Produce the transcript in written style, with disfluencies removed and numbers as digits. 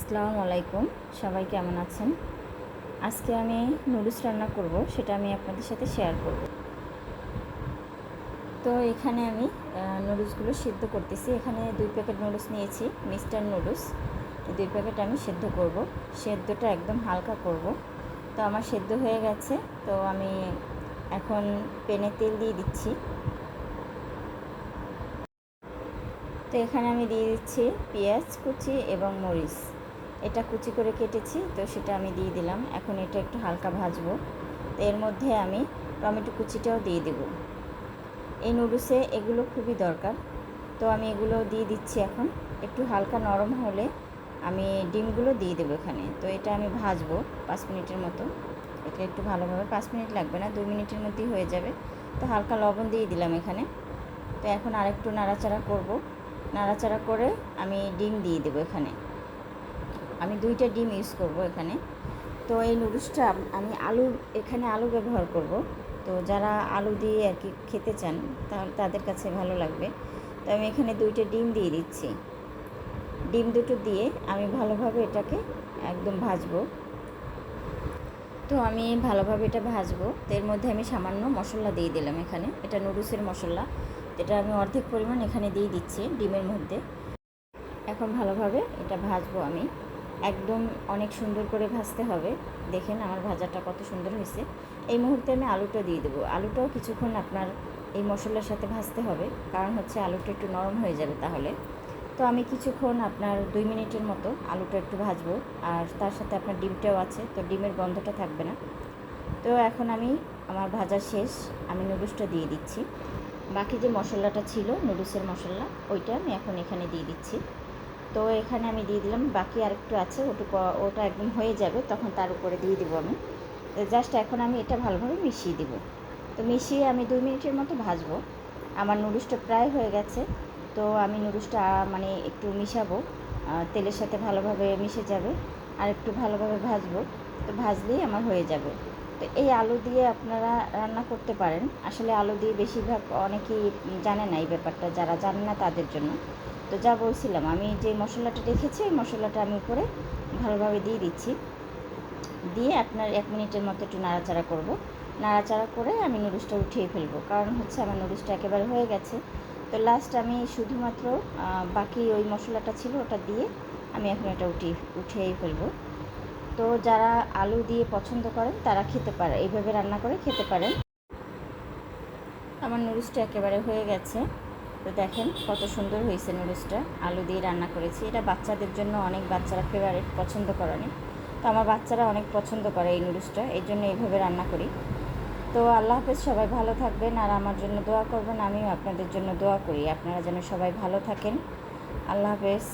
আসসালামু আলাইকুম, সবাই কেমন আছেন? আজকে আমি নুডলস রান্না করব, সেটা আমি আপনাদের সাথে শেয়ার করব। তো এখানে আমি নুডলসগুলো সিদ্ধ করতেছি। এখানে 2 প্যাকেট নুডলস নিয়েছি, মিস্টার নুডলস। 2 প্যাকেট আমি সিদ্ধ করব। সেদ্ধটা একদম হালকা করব। তো আমার সেদ্ধ হয়ে গেছে। তো আমি এখন প্যানে তেল দিয়ে দিচ্ছি। তো এখানে আমি দিয়ে দিচ্ছি পেঁয়াজ কুচি এবং মরিচ। এটা কুচি করে কেটেছি, তো সেটা আমি দিয়ে দিলাম। এখন এটা একটু হালকা ভাজবো। তো এর মধ্যে আমি টমেটো কুচিটাও দিয়ে দেব। এই নুডলসে এগুলো খুবই দরকার। তো আমি এগুলো দিয়ে দিচ্ছি। এখন একটু হালকা নরম হলে আমি ডিমগুলো দিয়ে দেবো এখানে। তো এটা আমি ভাজবো 5 মিনিটের মতো। এটা একটু ভালোভাবে, 5 মিনিট লাগবে না, 2 মিনিটের মধ্যেই হয়ে যাবে। তো হালকা লবণ দিয়ে দিলাম এখানে। তো এখন আরেকটু নাড়াচাড়া করব। নাড়াচাড়া করে আমি ডিম দিয়ে দেবো এখানে। আমি 2টা ডিম ইউজ করব এখানে। তো এই নুডলসটা আমি এখানে আলু ব্যবহার করব। তো যারা আলু দিয়ে আর কি খেতে চান, তাহলে তাদের কাছে ভালো লাগবে। তো আমি এখানে 2টা ডিম দিয়ে দিচ্ছি। ডিম দুটো দিয়ে আমি ভালোভাবে এটাকে একদম ভাজবো। তো আমি ভালোভাবে এটা ভাজবো। তো এর মধ্যে আমি সামান্য মশলা দিয়ে দিলাম এখানে। এটা নুডলসের মশলা, এটা আমি অর্ধেক পরিমাণ এখানে দিয়ে দিচ্ছি ডিমের মধ্যে। এখন ভালোভাবে এটা ভাজবো আমি। একদম অনেক সুন্দর করে ভাজতে হবে। দেখেন আমার ভাজাটা কত সুন্দর হয়েছে। এই মুহূর্তে আমি আলুটা দিয়ে দেবো। আলুটাও কিছুক্ষণ আপনার এই মশলার সাথে ভাজতে হবে, কারণ হচ্ছে আলুটা একটু নরম হয়ে যাবে তাহলে। তো আমি কিছুক্ষণ আপনার 2 মিনিটের মতো আলুটা একটু ভাজবো। আর তার সাথে আপনার ডিমটাও আছে, তো ডিমের গন্ধটা থাকবে না। তো এখন আমার ভাজা শেষ। আমি নুডলসটা দিয়ে দিচ্ছি। বাকি যে মশলাটা ছিল নুডলসের মশলা, ওইটা আমি এখন এখানে দিয়ে দিচ্ছি। তো এখানে আমি দিয়ে দিলাম। বাকি আরেকটু আছে, ওটা একদম হয়ে যাবে, তখন তার উপরে দিয়ে দেবো আমি। জাস্ট এখন আমি এটা ভালোভাবে মিশিয়ে দেবো। তো মিশিয়ে আমি 2 মিনিটের মতো ভাজবো। আমার নুডলসটা প্রায় হয়ে গেছে। তো আমি নুডলসটা মানে একটু মিশাবো, তেলের সাথে ভালোভাবে মিশে যাবে। আর একটু ভালোভাবে ভাজবো। তো ভাজলেই আমার হয়ে যাবে। তো এই আলু দিয়ে আপনারা রান্না করতে পারেন। আসলে আলু দিয়ে বেশিরভাগ অনেকেই জানে না এই ব্যাপারটা, যারা জানে না তাদের জন্য। তো যা বলছিলাম, আমি যে মশলাটা রেখেছি ওই মশলাটা আমি উপরে ভালোভাবে দিয়ে দিচ্ছি। দিয়ে আপনার 1 মিনিটের মতো একটু নাড়াচাড়া করব। নাড়াচাড়া করে আমি নুডলসটা উঠিয়ে ফেলবো, কারণ হচ্ছে আমার নুডলসটা একেবারে হয়ে গেছে। তো লাস্ট আমি শুধুমাত্র বাকি ওই মশলাটা ছিল ওটা দিয়ে আমি এখন এটা উঠিয়েই ফেলবো। তো যারা আলু দিয়ে পছন্দ করেন তারা খেতে পারে, এইভাবে রান্না করে খেতে পারেন। আমার নুডলসটা একেবারে হয়ে গেছে। তো দেখেন কত সুন্দর হয়েছে নুডলসটা। আলু দিয়ে রান্না করেছি, এটা বাচ্চাদের জন্য, অনেক বাচ্চারা ফেভারিট, পছন্দ করে। তো আমার বাচ্চারা অনেক পছন্দ করে এই নুডলসটা, এই জন্য এইভাবে রান্না করি। তো আল্লাহ হাফেজ, সবাই ভালো থাকবেন আর আমার জন্য দোয়া করবেন। আমিও আপনাদের জন্য দোয়া করি, আপনারা যেন সবাই ভালো থাকেন। আল্লাহ হাফেজ।